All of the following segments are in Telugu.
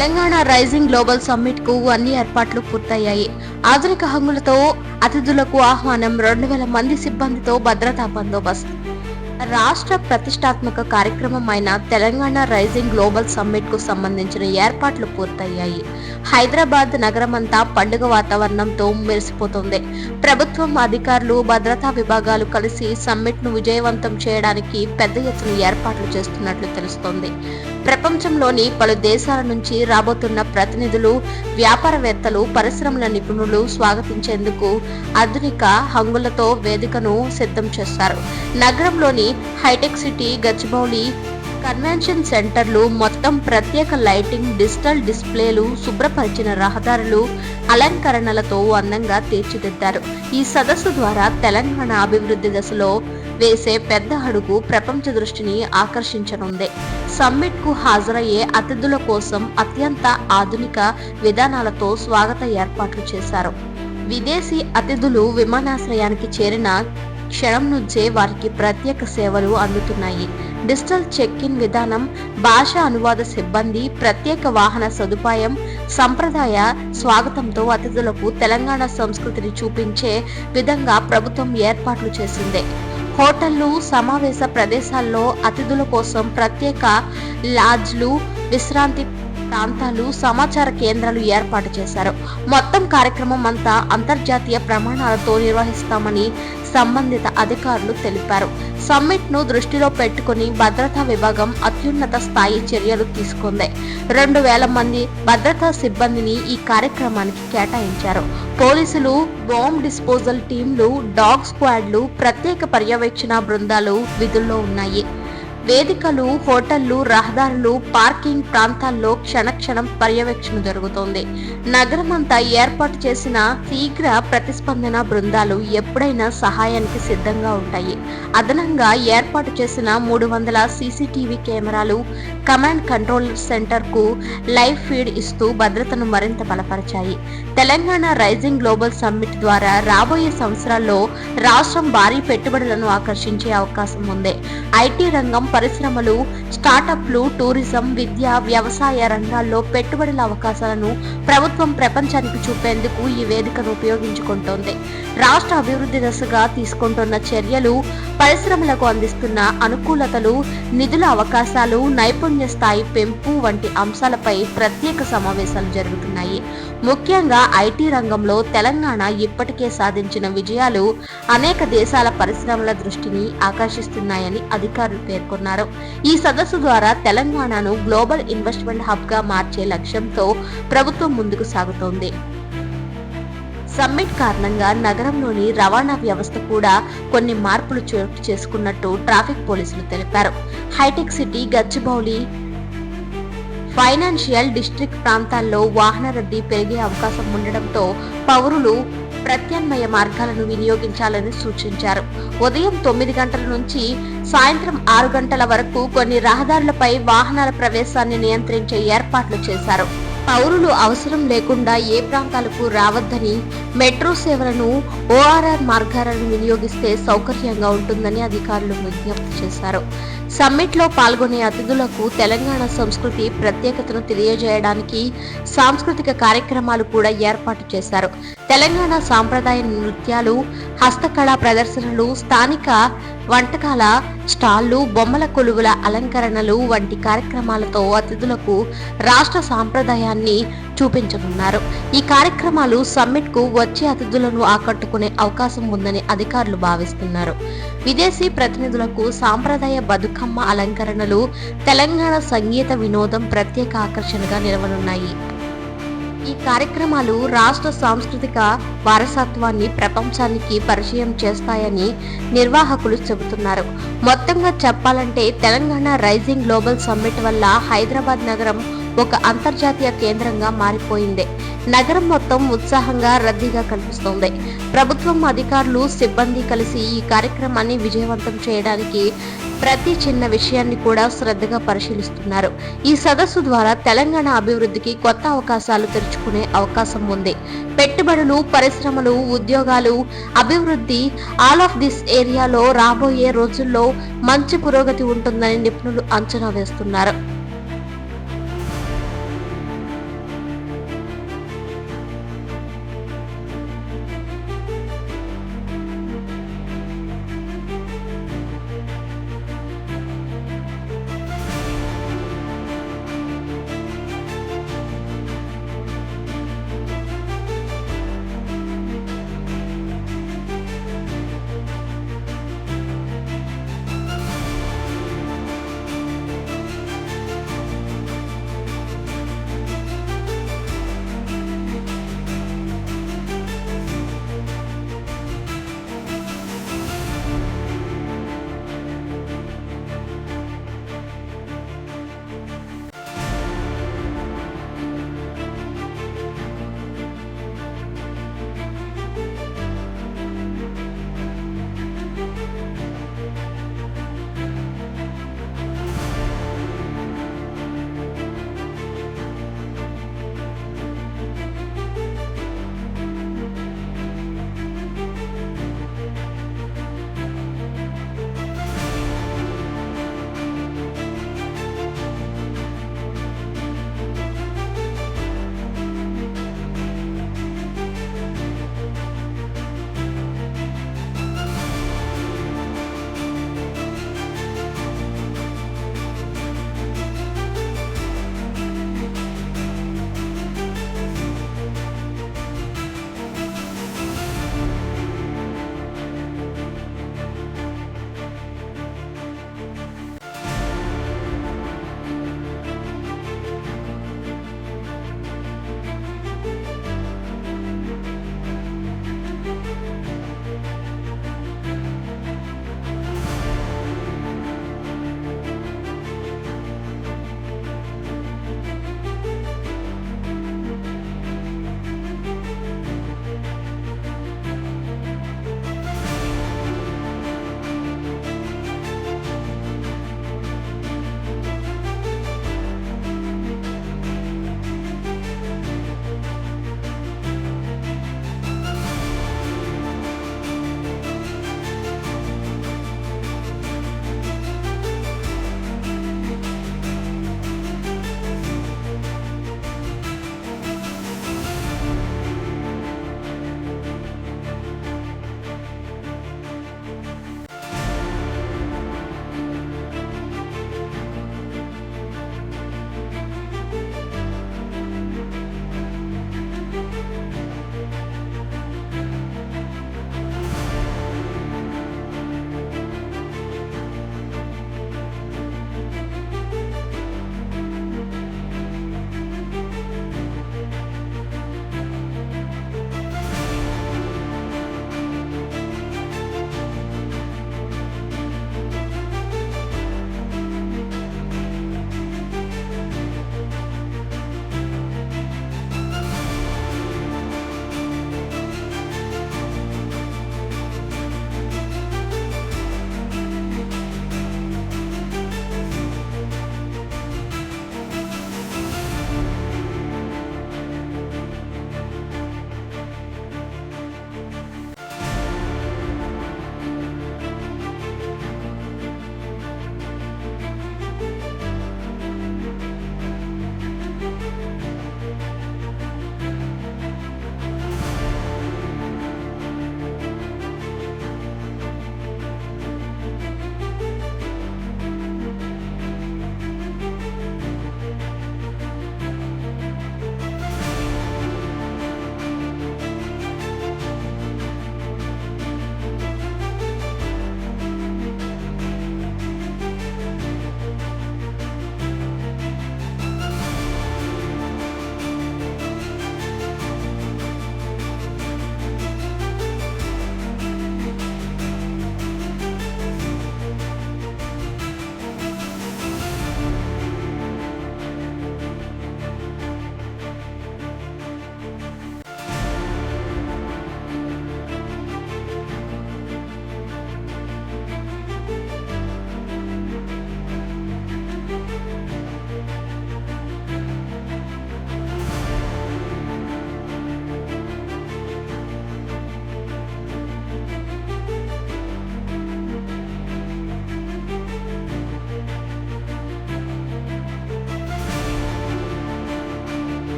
తెలంగాణ రైజింగ్ గ్లోబల్ సమ్మిట్ కు అన్ని ఏర్పాట్లు పూర్తయ్యాయి. ఆధునిక హంగులతో అతిథులకు ఆహ్వానం, 2000 మంది సిబ్బందితో భద్రతా బందోబస్తు. రాష్ట్ర ప్రతిష్టాత్మక కార్యక్రమం అయిన తెలంగాణ రైజింగ్ గ్లోబల్ సమ్మిట్ కు సంబంధించిన ఏర్పాట్లు పూర్తయ్యాయి. హైదరాబాద్ నగరమంతా పండుగ వాతావరణంతో మెరిసిపోతుంది. ప్రభుత్వం, అధికారులు, భద్రతా విభాగాలు కలిసి సమ్మిట్ ను విజయవంతం చేయడానికి పెద్ద ఎత్తున ఏర్పాట్లు చేస్తున్నట్లు తెలుస్తోంది. ప్రపంచంలోని పలు దేశాల నుంచి రాబోతున్న ప్రతినిధులు, వ్యాపారవేత్తలు, పరిశ్రమల నిపుణులు స్వాగతించేందుకు ఆధునిక హంగులతో వేదికను సిద్ధం చేశారు. నగరంలోని హైటెక్ సిటీ, గచ్చిబౌలి కన్వెన్షన్ సెంటర్లు మొత్తం ప్రత్యేక లైటింగ్, డిజిటల్ డిస్ప్లేలు, శుభ్రపరిచిన రహదారులు, అలంకరణలతో అందంగా తీర్చిదిద్దారు. ఈ సదస్సు ద్వారా తెలంగాణ అభివృద్ధి దశలో వేసే పెద్ద అడుగు ప్రపంచ దృష్టిని ఆకర్షించనుంది. సమ్మిట్ కు హాజరయ్యే అతిథుల కోసం అత్యంత ఆధునిక విధానాలతో స్వాగత ఏర్పాట్లు చేశారు. విదేశీ అతిథులు విమానాశ్రయానికి చేరిన క్షణం నుంచే వారికి ప్రత్యేక సేవలు అందుతున్నాయి. డిజిటల్ చెక్ ఇన్ విధానం, భాషా అనువాద సిబ్బంది, ప్రత్యేక వాహన సదుపాయం, సంప్రదాయ స్వాగతంతో అతిథులకు తెలంగాణ సంస్కృతిని చూపించే విధంగా ప్రభుత్వం ఏర్పాట్లు చేసింది. హోటళ్లు, సమావేశ ప్రదేశాల్లో అతిథుల కోసం ప్రత్యేక లాడ్జ్లు, విశ్రాంతి ప్రాంతాలు, సమాచార కేంద్రాలు ఏర్పాటు చేశారు. మొత్తం కార్యక్రమం అంతా అంతర్జాతీయ ప్రమాణాలతో నిర్వహిస్తామని సంబంధిత అధికారులు తెలిపారు. సమ్మిట్ ను దృష్టిలో పెట్టుకుని భద్రతా విభాగం అత్యున్నత స్థాయి చర్యలు తీసుకుంది. 2000 మంది భద్రతా సిబ్బందిని ఈ కార్యక్రమానికి కేటాయించారు. పోలీసులు, బాంబ్ డిస్పోజల్ టీంలు, డాగ్ స్క్వాడ్లు, ప్రత్యేక పర్యవేక్షణ బృందాలు విధుల్లో ఉన్నాయి. వేదికలు, హోటళ్లు, రహదారులు, పార్కింగ్ ప్రాంతాల్లో క్షణక్షణం పర్యవేక్షణ జరుగుతోంది. నగరమంతా ఏర్పాటు చేసిన శీఘ్ర ప్రతిస్పందన బృందాలు ఎప్పుడైనా సహాయానికి సిద్ధంగా ఉంటాయి. అదనంగా ఏర్పాటు చేసిన 300 సీసీటీవీ కెమెరాలు కమాండ్ కంట్రోల్ సెంటర్ కు లైవ్ ఫీడ్ ఇస్తూ భద్రతను మరింత బలపరిచాయి. తెలంగాణ రైజింగ్ గ్లోబల్ సమ్మిట్ ద్వారా రాబోయే సంవత్సరాల్లో రాష్ట్రం భారీ పెట్టుబడులను ఆకర్షించే అవకాశం ఉంది. ఐటీ రంగం, పరిశ్రమలు, స్టార్టప్లు, టూరిజం, విద్య, వ్యవసాయ రంగాల్లో పెట్టుబడుల అవకాశాలను ప్రభుత్వం ప్రపంచానికి చూపేందుకు ఈ వేదికను ఉపయోగించుకుంటోంది. రాష్ట్ర అభివృద్ధి దశగా తీసుకుంటున్న చర్యలు, పరిశ్రమలకు అందిస్తున్న అనుకూలతలు, నిధుల అవకాశాలు, నైపుణ్య స్థాయి పెంపు వంటి అంశాలపై ప్రత్యేక సమావేశాలు జరుగుతున్నాయి. ముఖ్యంగా ఐటీ రంగంలో తెలంగాణ ఇప్పటికే సాధించిన విజయాలు అనేక దేశాల పరిశ్రమల దృష్టిని ఆకర్షిస్తున్నాయని అధికారులు పేర్కొన్నారు. ఈ సదస్సు ద్వారా తెలంగాణను గ్లోబల్ ఇన్వెస్ట్మెంట్ హబ్ గా మార్చే లక్ష్యంతో ప్రభుత్వం ముందుకు సాగుతోంది. సమ్మిట్ కారణంగా నగరంలోని రవాణా వ్యవస్థ కూడా కొన్ని మార్పులు చోటు చేసుకున్నట్టు ట్రాఫిక్ పోలీసులు తెలిపారు. Hitech city, Gachibowli, financial district ప్రాంతాల్లో వాహన రద్దీ పెరిగే అవకాశం ఉండడంతో పౌరులు ప్రత్యామ్నాయ మార్గాలను వినియోగించాలని సూచించారు. ఉదయం 9 గంటల నుంచి సాయంత్రం 6 గంటల వరకు కొన్ని రహదారులపై వాహనాల ప్రవేశాన్ని నియంత్రించే ఏర్పాట్లు చేశారు. పౌరులు అవసరం లేకుండా ఏ ప్రాంతాలకు రావద్దని, మెట్రో సేవలను, ఓఆర్ఆర్ మార్గాలను వినియోగిస్తే సౌకర్యంగా ఉంటుందని అధికారులు విజ్ఞప్తి చేశారు. సమ్మిట్ లో పాల్గొనే అతిథులకు తెలంగాణ సంస్కృతి ప్రత్యేకతను తెలియజేయడానికి సాంస్కృతిక కార్యక్రమాలు కూడా ఏర్పాటు చేశారు. తెలంగాణ సాంప్రదాయ నృత్యాలు, హస్తకళా ప్రదర్శనలు, స్థానిక వంటకాల స్టాళ్లు, బొమ్మల కొలువుల అలంకరణలు వంటి కార్యక్రమాలతో అతిథులకు రాష్ట్ర సాంప్రదాయాన్ని చూపించనున్నారు. ఈ కార్యక్రమాలు సమ్మిట్ కు వచ్చే అతిథులను ఆకట్టుకునే అవకాశం ఉందని అధికారులు భావిస్తున్నారు. విదేశీ ప్రతినిధులకు సాంప్రదాయ బతుకమ్మ అలంకరణలు, తెలంగాణ సంగీత వినోదం ప్రత్యేక ఆకర్షణగా నిలవనున్నాయి. ఈ కార్యక్రమాలు రాష్ట్ర సాంస్కృతిక వారసత్వాన్ని ప్రపంచానికి పరిచయం చేస్తాయని నిర్వాహకులు చెబుతున్నారు. మొత్తంగా చెప్పాలంటే తెలంగాణ రైజింగ్ గ్లోబల్ సమ్మిట్ వల్ల హైదరాబాద్ నగరం ఒక అంతర్జాతీయ కేంద్రంగా మారిపోయింది. నగరం మొత్తం ఉత్సాహంగా, రద్దీగా కనిపిస్తోంది. ప్రభుత్వం, అధికారులు, సిబ్బంది కలిసి ఈ కార్యక్రమాన్ని విజయవంతం చేయడానికి ప్రతి చిన్న విషయాన్ని కూడా శ్రద్ధగా పరిశీలిస్తున్నారు. ఈ సదస్సు ద్వారా తెలంగాణ అభివృద్ధికి కొత్త అవకాశాలు తెరుచుకునే అవకాశం ఉంది. పెట్టుబడులు, పరిశ్రమలు, ఉద్యోగాలు, అభివృద్ధి, ఆల్ ఆఫ్ దిస్ ఏరియాలో రాబోయే రోజుల్లో మంచి పురోగతి ఉంటుందని నిపుణులు అంచనా వేస్తున్నారు.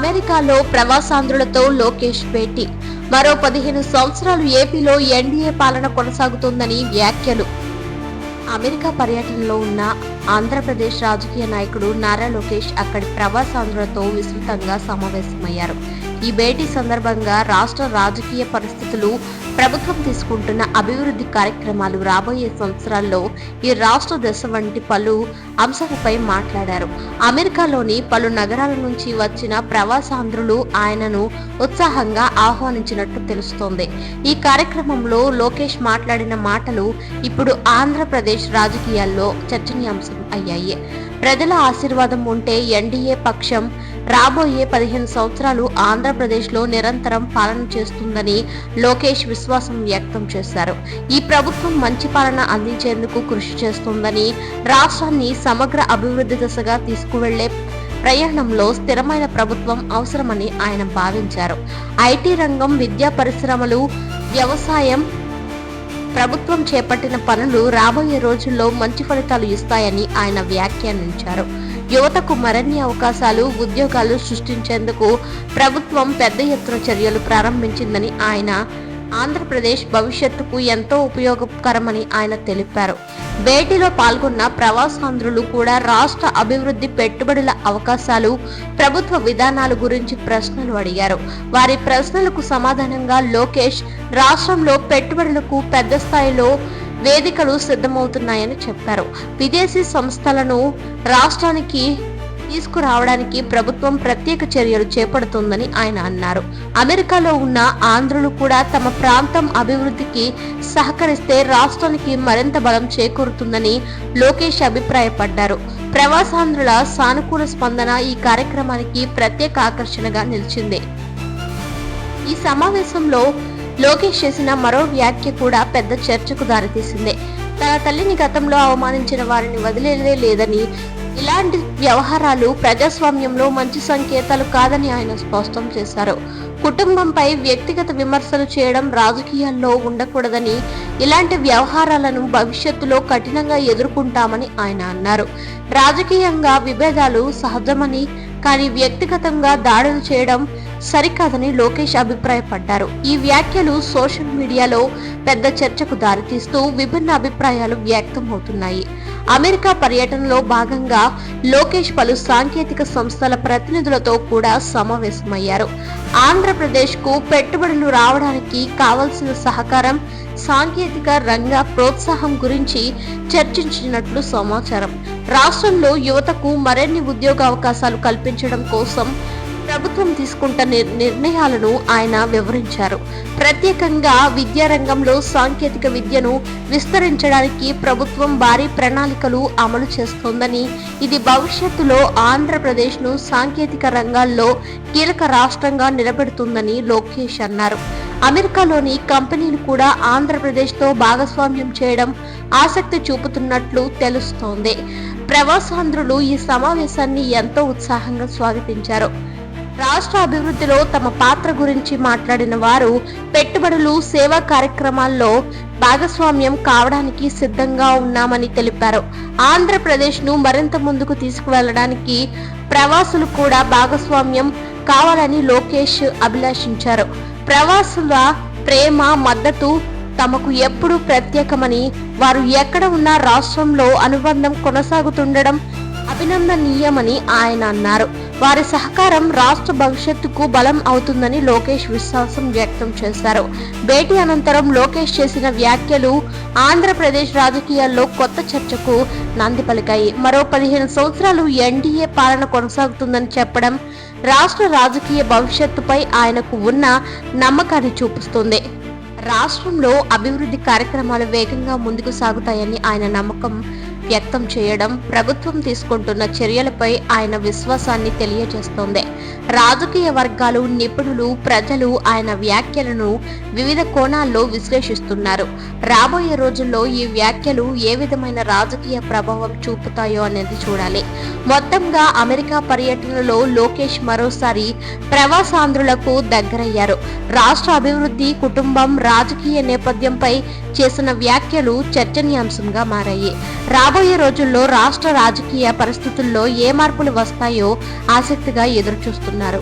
అమెరికాలో ప్రవాసాంధ్రులతో లోకేష్ భేటీ. మరో 15 సంవత్సరాలు ఏపీలో ఎన్డీఏ పాలన కొనసాగుతుందని వ్యాఖ్యలు. అమెరికా పర్యటనలో ఉన్న ఆంధ్రప్రదేశ్ రాజకీయ నాయకుడు నారా లోకేష్ అక్కడి ప్రవాసాంధ్రులతో విస్తృతంగా సమావేశమయ్యారు. ఈ భేటీ సందర్భంగా రాష్ట్ర రాజకీయ పరిస్థితులు, ప్రభుత్వం తీసుకుంటున్న అభివృద్ధి కార్యక్రమాలు, రాబోయే సంవత్సరాల్లో ఈ రాష్ట్ర దశ వంటి పలు అంశాలపై మాట్లాడారు. అమెరికాలోని పలు నగరాల నుంచి వచ్చిన ప్రవాసాంధ్రులు ఆయనను ఉత్సాహంగా ఆహ్వానించినట్టు తెలుస్తోంది. ఈ కార్యక్రమంలో లోకేష్ మాట్లాడిన మాటలు ఇప్పుడు ఆంధ్రప్రదేశ్ రాజకీయాల్లో చర్చనీయాంశం అయ్యాయి. ప్రజల ఆశీర్వాదం ఉంటే ఎన్డీఏ పక్షం రాబోయే 15 సంవత్సరాలు ఆంధ్రప్రదేశ్లో నిరంతరం పాలన చేస్తుందని లోకేష్ విశ్వాసం వ్యక్తం చేశారు. ఈ ప్రభుత్వం మంచి పాలన అందించేందుకు కృషి చేస్తుందని, రాష్ట్రాన్ని సమగ్ర అభివృద్ధి దిశగా తీసుకువెళ్లే ప్రయాణంలో స్థిరమైన ప్రభుత్వం అవసరమని ఆయన భావించారు. ఐటీ రంగం, విద్యా పరిశ్రమలు, వ్యవసాయం, ప్రభుత్వం చేపట్టిన పనులు రాబోయే రోజుల్లో మంచి ఫలితాలు ఇస్తాయని ఆయన వ్యాఖ్యానించారు. యువతకు మరిన్ని అవకాశాలు, ఉద్యోగాలు సృష్టించేందుకు ప్రభుత్వం పెద్ద ఎత్తున చర్యలు ప్రారంభించిందని ఆయన ఆంధ్రప్రదేశ్ భవిష్యత్తుకు ఎంతో ఉపయోగకరమని ఆయన తెలిపారు. భేటీలో పాల్గొన్న ప్రవాసాంధ్రులు కూడా రాష్ట్ర అభివృద్ధి, పెట్టుబడుల అవకాశాలు, ప్రభుత్వ విధానాల గురించి ప్రశ్నలు అడిగారు. వారి ప్రశ్నలకు సమాధానంగా లోకేష్ రాష్ట్రంలో పెట్టుబడులకు పెద్ద స్థాయిలో వేదికలు సిద్ధమవుతున్నాయని చెప్పారు. విదేశీ సంస్థలను రాష్ట్రానికి తీసుకురావడానికి ప్రభుత్వం ప్రత్యేక చర్యలు చేపడుతుందని ఆయన అన్నారు. అమెరికాలో ఉన్న ఆంధ్రులు కూడా తమ ప్రాంతం అభివృద్ధికి సహకరిస్తే రాష్ట్రానికి మరింత బలం చేకూరుతుందని లోకేష్ అభిప్రాయపడ్డారు. ప్రవాసాంధ్రుల సానుకూల స్పందన ఈ కార్యక్రమానికి ప్రత్యేక ఆకర్షణగా నిలిచింది. ఈ సమావేశంలో లోకేష్ చేసిన మరో వ్యాఖ్య కూడా పెద్ద చర్చకు దారితీసింది. తన తల్లిని గతంలో అవమానించిన వారిని వదిలేదే లేదని, ఇలాంటి వ్యవహారాలు ప్రజాస్వామ్యంలో మంచి సంకేతాలు కాదని ఆయన స్పష్టం చేశారు. కుటుంబంపై వ్యక్తిగత విమర్శలు చేయడం రాజకీయాల్లో ఉండకూడదని, ఇలాంటి వ్యవహారాలను భవిష్యత్తులో కఠినంగా ఎదుర్కొంటామని ఆయన అన్నారు. రాజకీయంగా విభేదాలు సహజమని, కానీ వ్యక్తిగతంగా దాడులు చేయడం సరికాదని లోకేష్ అభిప్రాయపడ్డారు. ఈ వ్యాఖ్యలు సోషల్ మీడియాలో పెద్ద చర్చకు దారితీస్తూ విభిన్న అభిప్రాయాలు వ్యక్తమవుతున్నాయి. అమెరికా పర్యటనలో భాగంగా లోకేష్ పలు సాంకేతిక సంస్థల ప్రతినిధులతో కూడా సమావేశమయ్యారు. ఆంధ్రప్రదేశ్కు పెట్టుబడులు రావడానికి కావలసిన సహకారం, సాంకేతిక రంగ ప్రోత్సాహం గురించి చర్చించినట్లు సమాచారం. రాష్ట్రంలో యువతకు మరిన్ని ఉద్యోగ అవకాశాలు కల్పించడం కోసం ప్రభుత్వం తీసుకుంటున్న నిర్ణయాలను ఆయన వివరించారు. ప్రత్యేకంగా విద్యారంగంలో సాంకేతిక విద్యను విస్తరించడానికి ప్రభుత్వం భారీ ప్రణాళికలు అమలు చేస్తోందని, ఇది భవిష్యత్తులో ఆంధ్రప్రదేశ్ను సాంకేతిక రంగాల్లో కీలక రాష్ట్రంగా నిలబెడుతుందని లోకేష్ అన్నారు. అమెరికాలోని కంపెనీలు కూడా ఆంధ్రప్రదేశ్తో భాగస్వామ్యం చేయడం ఆసక్తి చూపుతున్నట్లు తెలుస్తోంది. ప్రవాసాంధ్రులు ఈ సమావేశాన్ని ఎంతో ఉత్సాహంగా స్వాగతించారు. రాష్ట్ర అభివృద్ధిలో తమ పాత్ర గురించి మాట్లాడిన వారు పెట్టుబడులు, సేవా కార్యక్రమాల్లో భాగస్వామ్యం కావడానికి సిద్ధంగా ఉన్నామని తెలిపారు. ఆంధ్రప్రదేశ్ ను మరింత ముందుకు తీసుకువెళ్లడానికి ప్రవాసులు కూడా భాగస్వామ్యం కావాలని లోకేష్ అభిలాషించారు. ప్రవాసుల ప్రేమ, మద్దతు తమకు ఎప్పుడూ ప్రత్యేకమని, వారు ఎక్కడ ఉన్నా రాష్ట్రంలో అనుబంధం కొనసాగుతుండడం అభినందనీయమని ఆయన అన్నారు. వారి సహకారం రాష్ట్ర భవిష్యత్తుకు బలం అవుతుందని లోకేష్ విశ్వాసం వ్యక్తం చేశారు. భేటీ అనంతరం లోకేష్ చేసిన వ్యాఖ్యలు ఆంధ్రప్రదేశ్ రాజకీయాల్లో కొత్త చర్చకు నాంది పలికాయి. మరో 15 సంవత్సరాలు ఎన్డీఏ పాలన కొనసాగుతుందని చెప్పడం రాష్ట్ర రాజకీయ భవిష్యత్తుపై ఆయనకు ఉన్న నమ్మకాన్ని చూపిస్తుంది. రాష్ట్రంలో అభివృద్ధి కార్యక్రమాలు వేగంగా ముందుకు సాగుతాయని ఆయన నమ్మకం వ్యక్తం చేయడం ప్రభుత్వం తీసుకుంటున్న చర్యలపై ఆయన విశ్వాసాన్ని తెలియజేస్తోంది. రాజకీయ వర్గాలు, నిపుణులు, ప్రజలు ఆయన వ్యాఖ్యలను వివిధ కోణాల్లో విశ్లేషిస్తున్నారు. రాబోయే రోజుల్లో ఈ వ్యాఖ్యలు ఏ విధమైన రాజకీయ ప్రభావం చూపుతాయో అనేది చూడాలి. మొత్తంగా అమెరికా పర్యటనలో లోకేష్ మరోసారి ప్రవాసాంధ్రులకు దగ్గరయ్యారు. రాష్ట్ర అభివృద్ధి, కుటుంబం, రాజకీయ నేపథ్యంపై చేసిన వ్యాఖ్యలు చర్చనీయాంశంగా మారాయి. రాబోయే రోజుల్లో రాష్ట్ర రాజకీయ పరిస్థితుల్లో ఏ మార్పులు వస్తాయో ఆసక్తిగా ఎదురుచూస్తున్నారు.